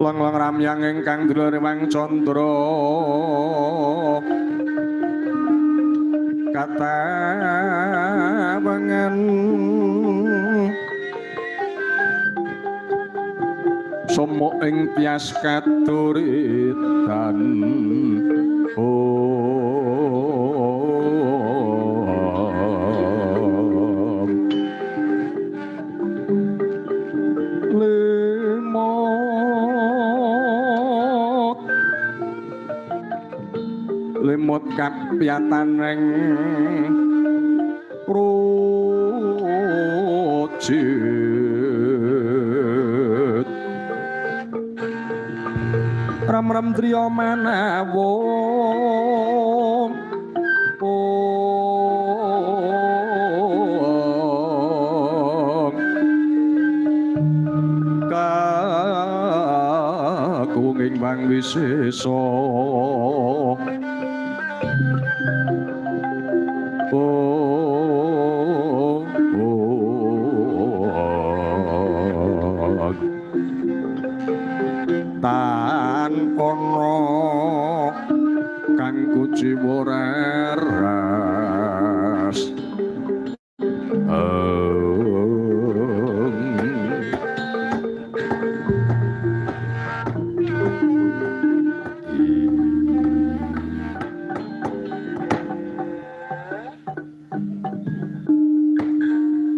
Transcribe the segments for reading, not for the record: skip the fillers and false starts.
Long-long ramyang ingkang duluripang Candra katawengen somo ing tias katuritan lemot kapyatan ing rujit ram-ram driya manawa kakunging wang wisesa tan ana kang kuciwa reras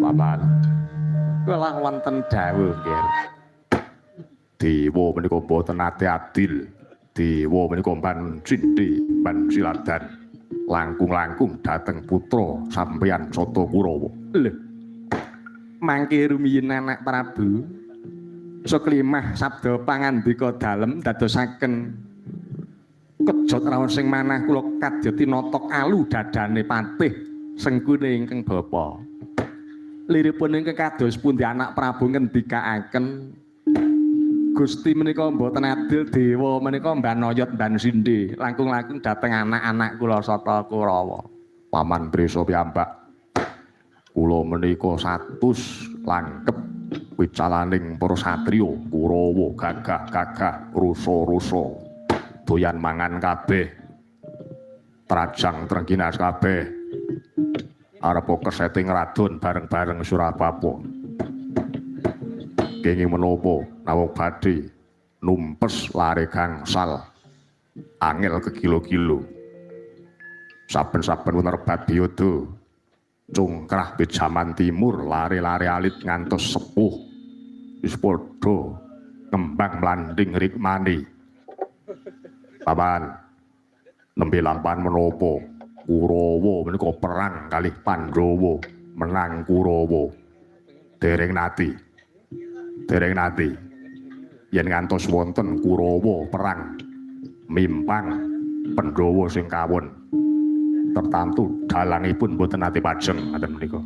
Paman kula wonten dawuh nggih dewa menika boten ati adil dewa menika mban cindhi mban siladan langkung-langkung dhateng putra sampeyan Sata Kurawa lho mangke rumiyin anak Prabu seklimah sabda pangandika dalem dadosaken kejot raos sing manah kula kadyati notok alu dadane patih sengkune ingkang bapa liripun ingkang kados pundi anak Prabu ngendikaaken Gusti menika mboten adil dewa menika mbanayot mban sindhi langkung-langkung dhateng anak-anak kula Sata Kurawa paman prisa piyambak kula menika satus langkep wicalaning para satriya Kurawa gagah-gagah rusa-rusa doyan mangan kabeh trajang trengginas kabeh arep keseting radon bareng-bareng Surabapa kenging menapa nawung badhe numpes lare gangsal angel kekilo-kilo saben-saben penerbat Biyada cungkrah bejaman timur lare-lare alit ngantos sepuh wis padha kembang mlanding rikmani paman nembe lampan menapa Kurawa menika perang kalih Pandhawa menang Kurawa dereng nati yen ngantos wonten Kurawa perang mimpang Pandhawa sing kawon tertamtu dalangipun boten nate pajeng ngaten menika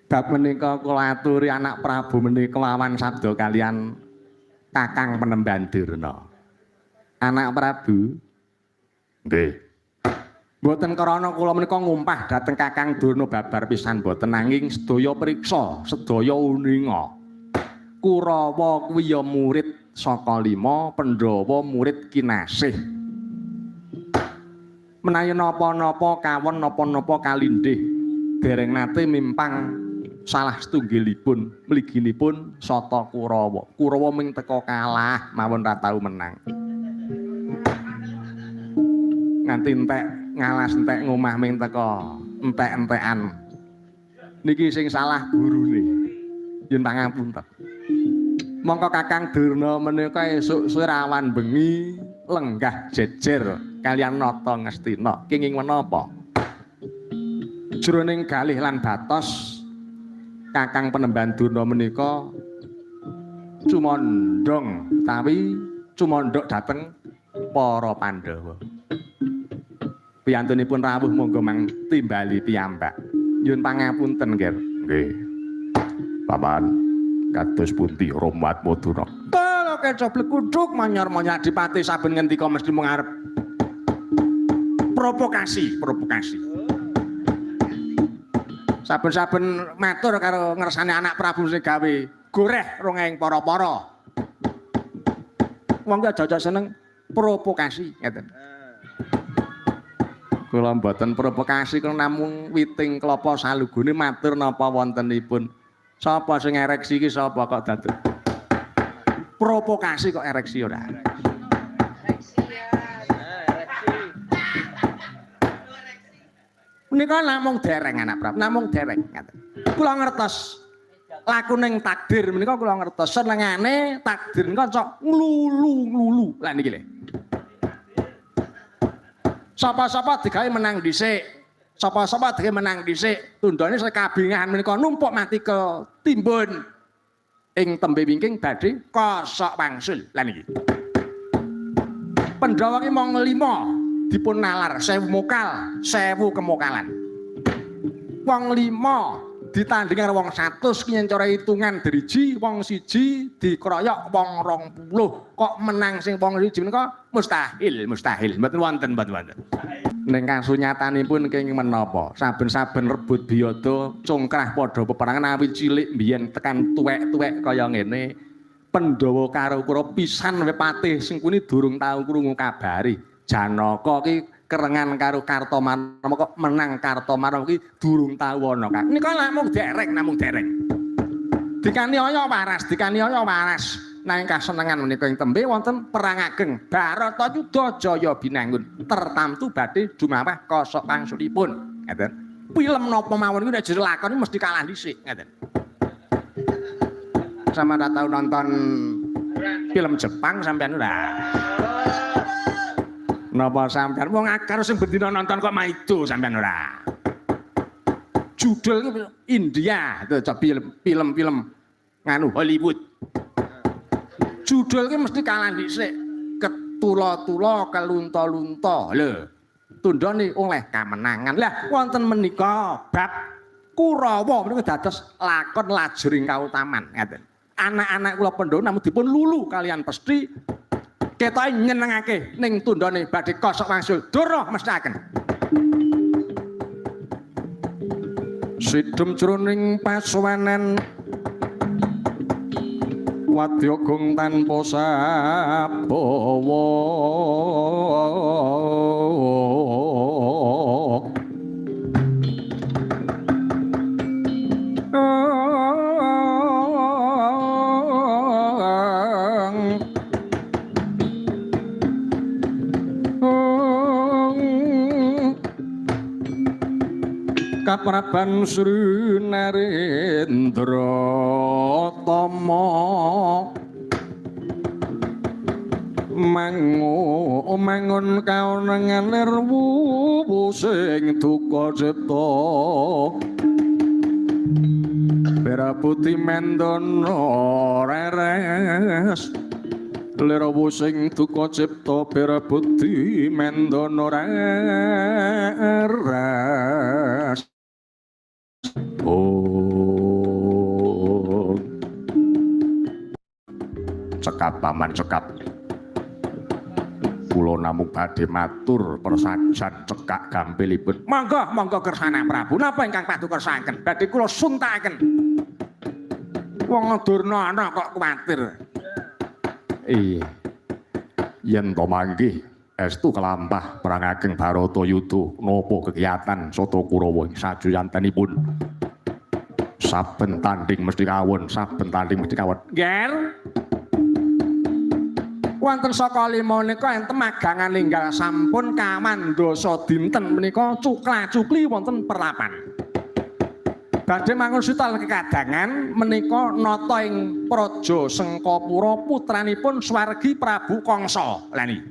bab menika kula aturi anak Prabu menika lawan sabda kalian Kakang Penemban Dirna anak Prabu nggih mboten krana kula menika ngumpah dhateng Kakang Durna babar pisan mboten nanging sedaya priksa sedaya uninga Kurawa kuwi ya murid saka 5 Pandhawa murid kinasih menawi napa-napa kawon napa-napa kalindih dereng nate mimpang salah setunggilipun mliginipun Sata Kurawa Kurawa ming teka kalah mawon ra tau menang nganti entek ngalas entek ngomah ming teka entek-entekan niki sing salah gurune yen pangapunten mongko Kakang Durna menika esuk sirawan bengi lenggah jejer kalian nata Ngastina kenging menapa jroning galih lan batos Kakang Penemban Durna menika cumondhong utawi cumondhok dhateng para Pandhawa piyantunipun rawuh monggo mang timbali piyambak nyuwun pangapunten nggih paman kados pundi Romat Madura kalau kecoblek kuduk manyor-manyor Adipati saben ngendika mesti mengarep provokasi Saben-saben matur karo ngersane anak Prabu sing gawe goreh rongeng para-para. Wong ki aja seneng provokasi ngeten. Kula mboten provokasi kula namung witing klapa salugune matur napa wontenipun. Sapa sing ereksi iki sapa kok dados provokasi kok ereksi ora. Menika namung dereng anak Prabu, namung dereng ngaten. Kula ngertos lakuning takdir menika kula ngertos senengane takdir menika cok nglulu-nglulu. Lah niki lho. Sapa-sapa digawe menang dhisik. Sapa-sapa digawe menang dhisik. Tundane sekabingahan menika numpuk mati ke timbun. Ing tembe wingking badhe kosok wangsul. Lah niki. Pandhawa ki mong 5 dipun nalar 1000 mokal, 1000 kemokalan. Wong 5 ditanding karo wong 100 ki nyencara hitungan driji, wong 1 dikeroyok wong 20. Kok menang sing wong 1 menika mustahil, mustahil. Mboten wonten, mboten wonten. Ning kasunyatanipun kenging menapa? Saben-saben rebut biyada congkrah padha peperangan awit cilik mbiyen tekan tuwek-tuwek kaya ngene. Pandhawa karo Kura pisan wae patih sing kuni durung tau krungu kabari. Janaka ki kerengan karo Kartomarma kok menang Kartomarma ki durung tau ana Kang. Nika namung dereng, namung dereng. Dikaniaya waras, dikaniaya waras. Nanging kasenengan menika ing tembe wonten perang ageng Baratayuda Jaya Binangun. Tertamtu badhe dumawah kosok wangsulipun. Ngeten. Film napa mawon niku nek jero lakon mesti kalah dhisik, ngeten. Sama tau nonton film Jepang sampean ora? Napa sampean wong akar sing bendina nonton kok maido sampean ora? Judul India, itu film nganu Hollywood. Judul ki mesti kalah dhisik. Ketula-tula kelunta-lunta. Lho, tundhane oleh kamenangan. Lah wonten menika bab Kurawa menika dados lakon lajering kautaman ngaten. Anak-anak kula Pandhawa namung dipun lulu kalian pesti ketoke nyenengake ning tundhane badhe kosok wangsul durna mestakaken. Sidhem jroning pasuwanan Wadyagung tanpa sabawa Kapraban Sri Narendra Tama mangun kaunangan nirwu sing duka cipta Beraputi Mendana reres lirawu sing duka cipta Beraputi Mendana reres cekap paman cekap kula namung badhe matur persajan cekak gampilipun monggo monggo kersane Prabu napa ingkang paduka kersaken badhe kula suntakaken wong Durna kok kuwatir iya yen to mangke estu kelampah perang ageng Baratayuda napa kegiatan Sata Kurawa sajuyantenipun saben tanding mesti kawon saben tanding mesti kawon nger wonten saka 5 menika enten magangan ninggal sampun kamandasa dinten menika cukla-cukli wonten perlapan badhe mangun sutal kekadangan menika nata ing Praja Sengkapura putranipun Swargi Prabu Kangsa lha niki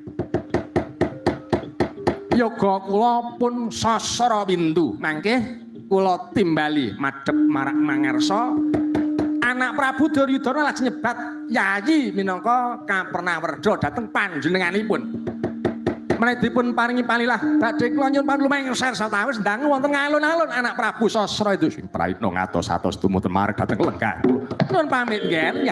yoga kula pun sasara windu mangke kula timbali madhep marak mangarsa anak Prabu Duryudana lajeng nyebat yayi minangka Kapernawarda dhateng panjenenganipun menawi dipun paringi palilah badhe kula nyuwun panulung sersa tawis ndang wonten ngalun-alun anak Prabu Sasra itu sing praitna ngatos-atos tumuju marang dhateng lenggah nuwun pamit nggih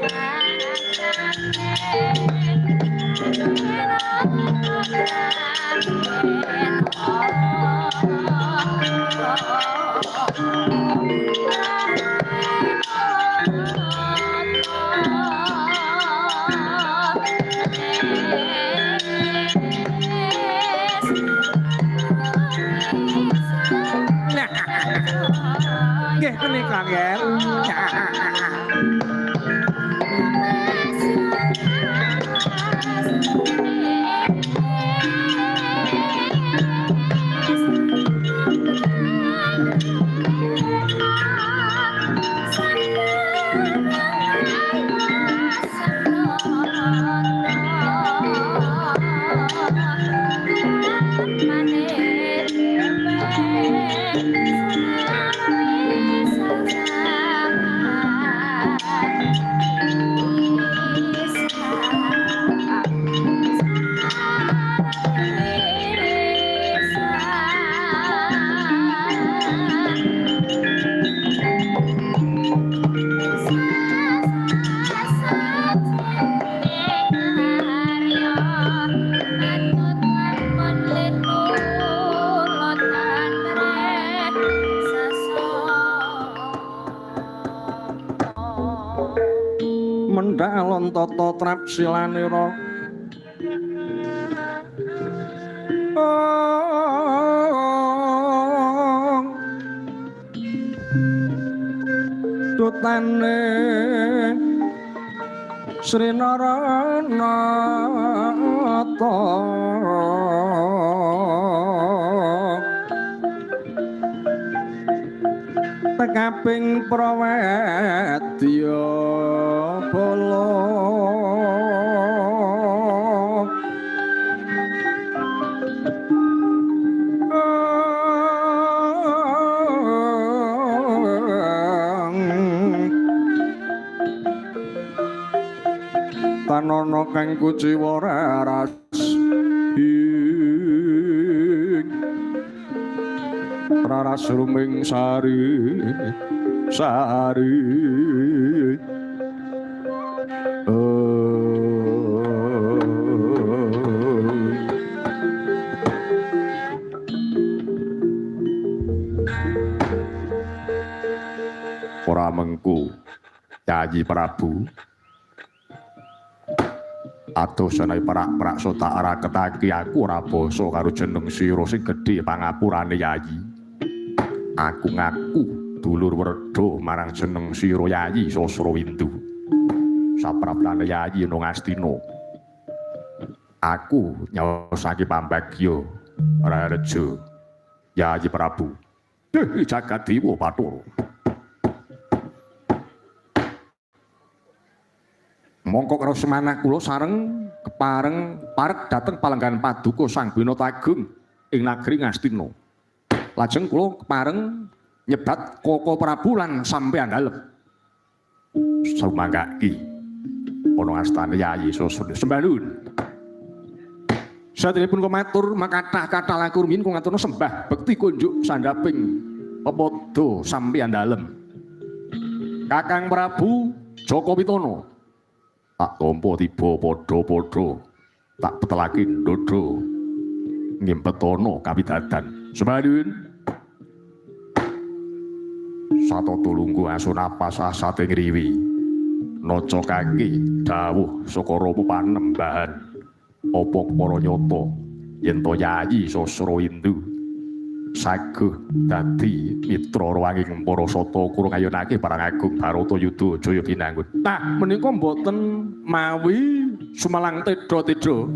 Nggih menika nggih. Mendalon tata trap silanira dutane Sri Naranata tekaping prawedya bala tanana kang kuciwa raras raras ruming sari ora mengku Yayi Prabu atosane perak-perak sota ara ketaki aku ora basa karo jeneng sira sing gedhe pangapurane Yayi. Aku ngaku dulur werda marang jeneng sira Yayi Sasrawindu. Sapraptane Yayi nang Astina. Aku nyaosake pambagya Rareja Yayi Prabu. Jagat Dewa Bathara. Mongko karo semanah kula sareng kepareng parek dhateng palenggan paduka Sang Binata Agung ing nagri Ngastina. Lajeng kula kepareng nyebat Koko Prabu lan sampeyan dalem. Sumanggaki ana astane Yayi Sasrawindu sembah nuwun. Saderepun kumatur makathah-kathah laku rumiyin kula ngaturna sembah bekti kunjuk sandhaping pepodo sampeyan dalem. Kakang Prabu Jaka Pitana tak tampa tiba padha-padha tak petelake ndodho ngempetono kawidadan semadun sato tulungku asu napas asate ngriwi naca kangge dawuh saka Rama Panembahan apa para nyata yen to Yayi Sasrawindu saguh dadi mitra rawanging para sata kurang ayunake parang agung Baratayuda Jaya pinangun. Nah, menika mboten mawi sumalang tedha-tedha.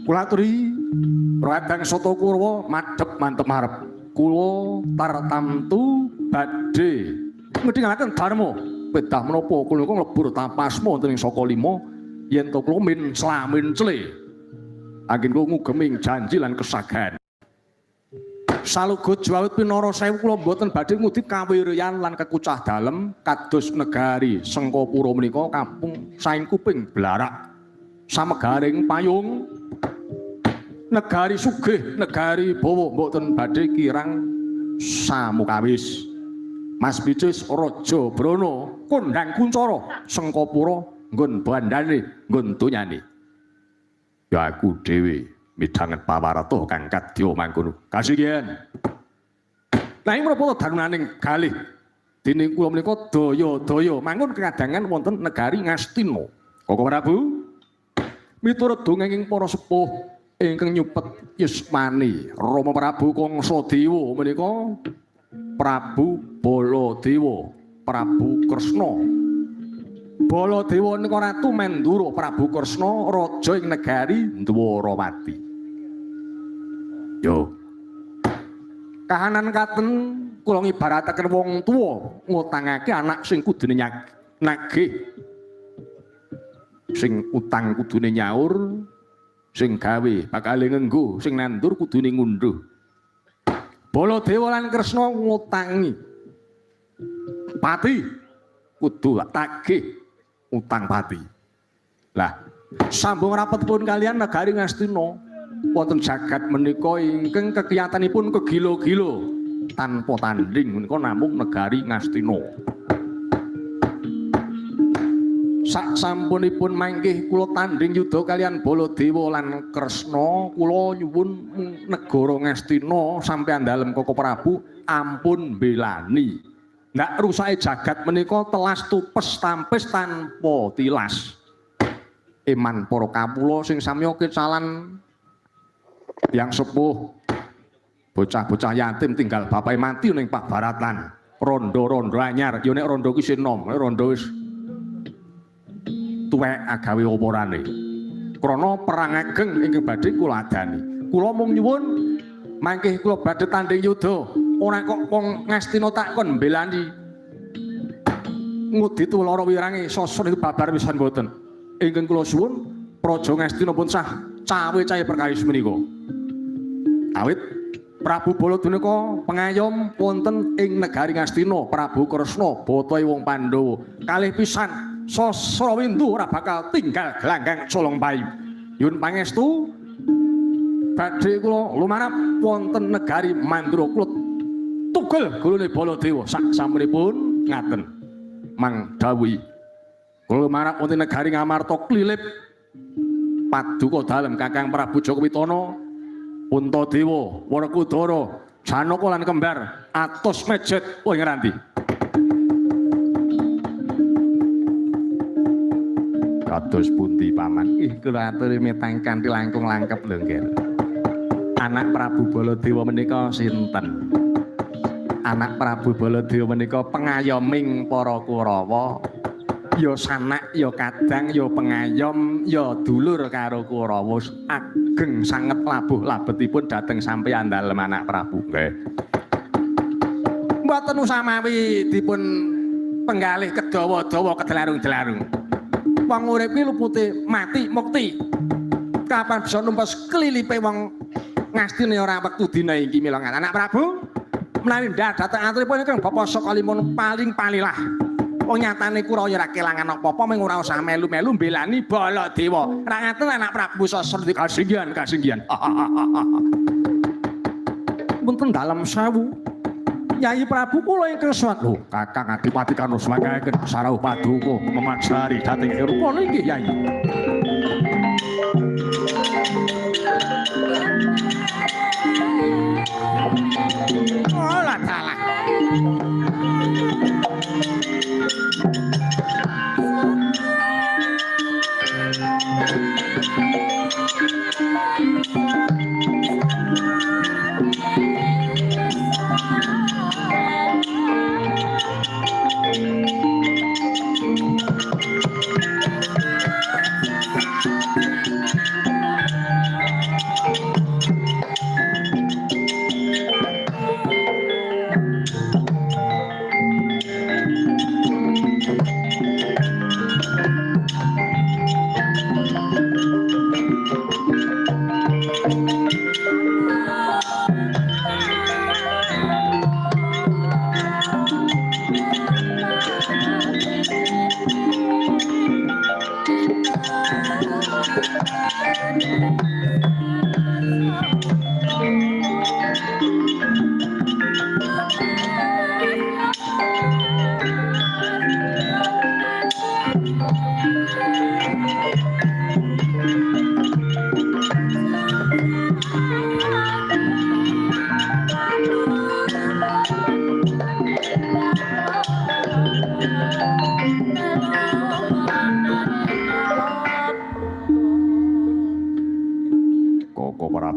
Kula aturi radang sata Kurawa madhep mantep marep. Kula tartamtu badhe ngedhingalaken dharma pedah menapa kula nglebur tapasma wonten ing Saka Lima yen to kula min slamin cle. Anggen kula ngugeming janji lan kesagahan. Salugut jawut pinara sewu kula mboten badhe ngudip kawiryan lan kekucah dalem kados negari Sengkapura menika kampung saing kuping blarak samegaring payung negari sugih negari bawa mboten badhe kirang samukawis Mas Bicis Raja Brana kondhang Kuncoro Sengkapura nggon bandane nggon donyane. Ya aku dhewe midhanget pawarta kang kadya mangkono. Kasinggihan. Nanging menapa dalunaning kalih dening kula menika daya-daya manggon kadangan wonten negari Ngastina. Koko Prabu miturut dongeng para sepuh ingkang nyupet yusmani Rama Prabu Kangsadewa menika Prabu Baladewa, Prabu Kresna. Baladewa nika ratu Mandura, Prabu Kresna raja ing negari Dwarawati. Yo. Kahanan katen kula ngibarataken wong tuwa ngutangake anak sing kudune nagih. Sing utang kudune nyaur, sing gawe bakal ngenggo, sing nandur kudune ngunduh. Baladewa lan Kresna ngutangi pati kudu tagih utang pati. Lah sambung rapetipun kalian negari Ngastina wonten jagat menika ingkang kekiyatanipun kegilo-gilo tanpa tanding menika namung negari Ngastina. Sak sampunipun mangkih kula tanding yuda kalian Baladewa lan Kresna, kula nyuwun negara Ngastina sampeyan dalem Koko Prabu ampun belani. Ndak rusake jagat menika telas tupes tampis tanpa tilas. Eman para kawula sing samya kecalan yang sepuh bocah-bocah yatim tinggal bapake mati ning Pak Baratan. Rondo-rondo anyar, ya nek rondo ki sinom, rondo wis tuwek agawe oporane. Krana perang ageng ingkang badhe kula adani. Kula mung nyuwun mangkih kula badhe tanding yuda, ora kok wong Ngastina takon mbelani. Ngudi tulara wirange sosor niku babar pisan mboten. Ingkang kula suwun praja Ngastina pun sah cawe-cawe perkawis menika. Awit Prabu Baladewa pengayom wonten ing negari Ngastina, Prabu Kresna botohe wong Pandhawa kalih pisan Sasrawindu ora bakal tinggal gelanggang colong bayu. Yun pangestu badhe kula lumarap wonten negari Mandura kula tugel gulune Baladewa sak sampunipun ngaten. Mang dawuhi kula lumarap wonten negari Ngamarta klilip paduka dalem Kakang Prabu Joko Witana, Puntadewa, Werkudara, Janaka lan kembar atos mejet wong ngeranti. Kados pundi paman? Ih kula aturi mitang kanthi langkung langkep lho nggih. Anak Prabu Baladewa menika sinten? Anak Prabu Baladewa menika pengayoming para Kurawa. Ya sanak, ya kadang, ya pengayom, ya dulur karo Kurawa. Ageng sanget labuh labetipun dhateng sampeyan dalem anak Prabu. Nggih. Mboten usamawi dipun penggalih kedawa-dawa kedelarung-delarung. Wong urip iki lupute mati mukti. Kapan bisa numpes kelilipe wong Ngastina ora wektu dina iki mila anak Prabu. Menawi dhateng aturipun ingkang Bapak Sakalimun paling palilah. Wong nyatane Kurawa ora kelangan apa-apa mung ora usah melu-melu mbelani Baladewa. Ora ngaten anak Prabu Sasrati kasinggihan. Punten dalem sewu. Yai Prabu kula ingkang suwatu Kakang Adipati Karna semanggaken sarauh paduka memangsari dhateng rupa nggih Yai. Oh la taala.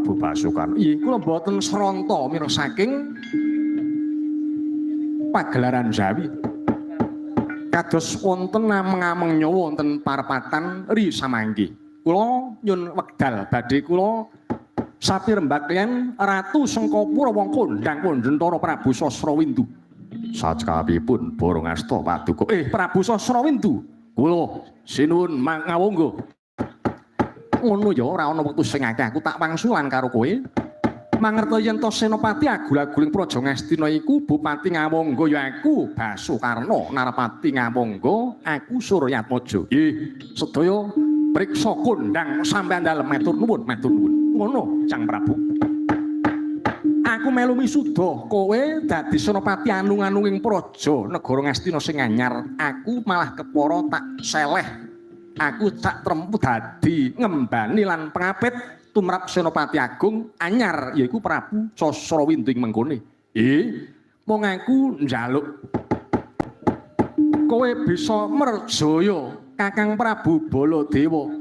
Prabu Basukan. Iya, kula mboten sranta mira saking pagelaran Jawi. Kados wonten ameng-ameng nyawa wonten parapatan ri samanggi. Kula nyun wekdal badhe kula sapirembaklian Ratu Sengkapura wong kondang Pandhentara Prabu Sasrawindu. Sajengipun Barangasta Paduka. Prabu Sasrawindu, kula sinuwun ngawongga. Ngono ya ora ana wektu sing akeh aku tak wangsulan karo kowe. Mangerta yen to Senopati Agul-aguling Praja Ngastina iku Bupati Ngawangga ya aku Basukarna, Narpati Ngawangga aku Suryatmaja. Nggih, sedaya priksa kondang sampeyan dalem matur nuwun, matur nuwun. Ngono, Cang Prabu. Aku melu misuda kowe dadi Senopati anung-anunging praja negara Ngastina sing anyar. Aku malah kepara tak seleh. Aku tak trempu dadi ngembani lan pengapit tumrap Senopati Agung anyar yaiku Prabu Sasrawindu ing mengkone. Mong aku njaluk kowe bisa merjaya Kakang Prabu Baladewa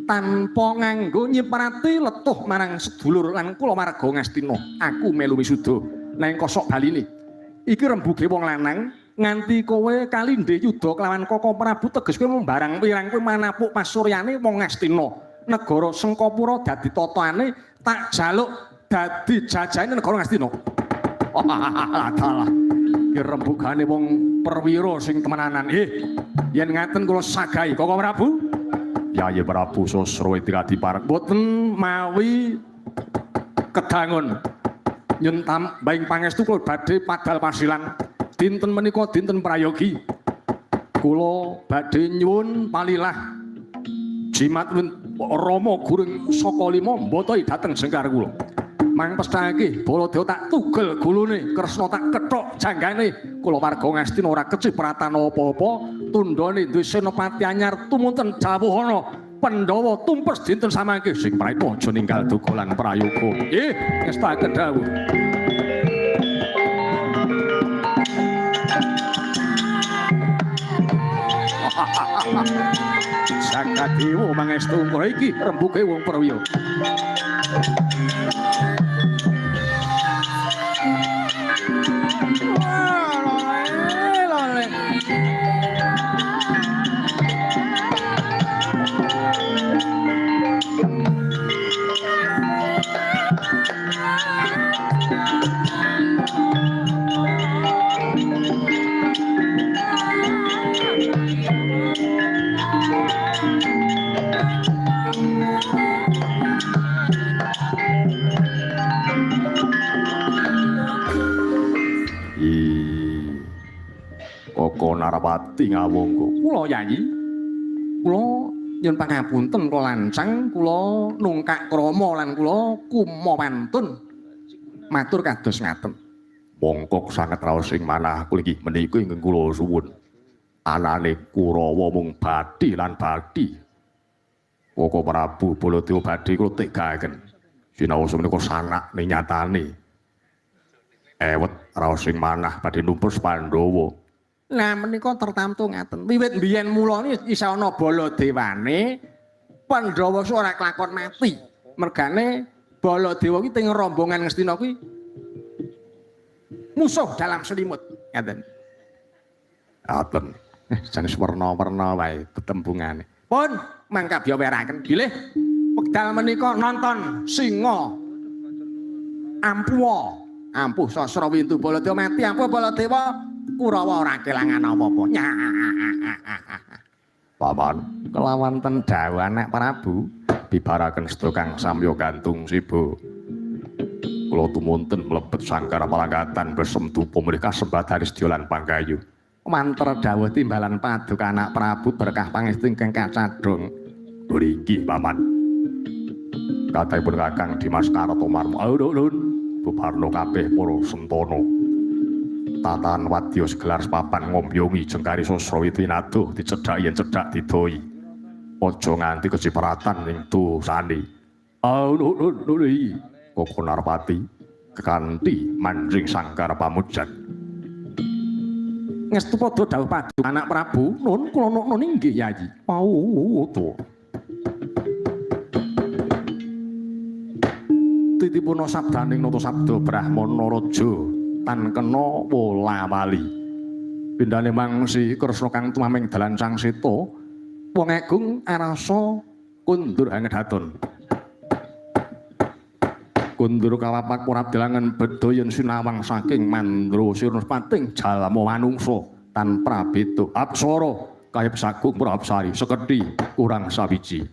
tanpa nganggo nyiprati letuh marang sedulur lan kula marga Ngastina. Aku melu wisuda nang kosok baline. Iki rembuge wong lanang nganti kowe kalindhe yuda kelawan Koko Prabu teges kowe membarang pirang kowe manapuk pasuryane wong Ngastina. Negara Sengkapura dadi tataane tak jaluk dadi jajane negara Ngastina. Adalah iki rembugane wong perwira sing temenanan. Yen ngaten kula sagahi Koko Prabu. Yayi Prabu Sasrawindu diparek boten mawi kedangun. Nyun tambahing pangestu kula badhe padal pasilan dinten menika dinten prayogi. Kula badhe nyuwun palilah jimat Rama Guring saka lima mbotohi dhateng jengkar kula. Mangpestake Baladewa tak tugel gulune, Kresna tak kethok janggane. Kula warga Ngastina ora kecipratan apa-apa, tundhane duwe senopati anyar tumunten dawuhana Pandhawa tumpes dinten samangke sing praipta aja ninggal dogolan prayoga. Ngestaken dawuh. Sakadewa mangestu kowe iki rembuge wong perwira. Koko Narpati Ngawangga. Kula Yayi. Kula nyuwun pangapunten kula lancang, kula nungkak krama lan kula kumapantun. Matur kados ngaten. Mongko sanget raos ing manah kula iki menika ingkang kula suwun. Anane Kurawa mung badhi lan badhi. Koko Prabu Baladewa badhe kula tegaken. Sinaosa menika sanak ning nyatane. Ewet raos ing manah badhe numpes Pandhawa. Nah menika tertamtu ngaten. Wiwit biyen mulane isa ana Baladewane, Pandhawa ora kelakon mati. Mergane Baladewa ki teng rombongan Ngastina kuwi musuh dalam selimut. Ngaten. Ngaten. Sanes werna-werna wae tetembungane. Pun mangka biaweraken bilih wekdal menika nonton Singa Ampuwa. Ampuh Sasrawindu Baladewa mati, ampuh Baladewa Kurawa ora kelangan apa-apa. Paman, kelawan ten dawuh anak Prabu bibaraken sedaya kang samya gantung sibo. Kula tumunten mlebet sangkara palangkatan besem dupa mrika sembadani sedya lan panggayu. Mantra dawuh timbalan paduka anak Prabu berkah pangestu ingkang kacadhong. Nggih, Paman. Kathahipun Kakang Dimas Kartomarmo. Ulun bubarno kabeh para sentana. Tatan wadya segelar papan ngombyongi jengkari Sasrawindu naduh dicedhak yen cedhak didoi. Aja nganti kecipratan ning dosane. Nuli Koko Narpati kekanthi manjing sangkar pamujan. Ngestu padha dawuh paduka anak Prabu, nun kula nun inggih Yayi. To. titipuna sabdaning nata sabda Brahmana Raja tan kena wolawali. Pindhane mangsi Kresna kang tumaming dalan Sang Seta wong agung arasa kundur hangedhaton. Kundur kawapak Prabdelangan bedoyen sinawang saking Mandra Sirnapating jalma manungsa tanpa beda apsara kayep sagung prapsari sekedhi kurang sawiji.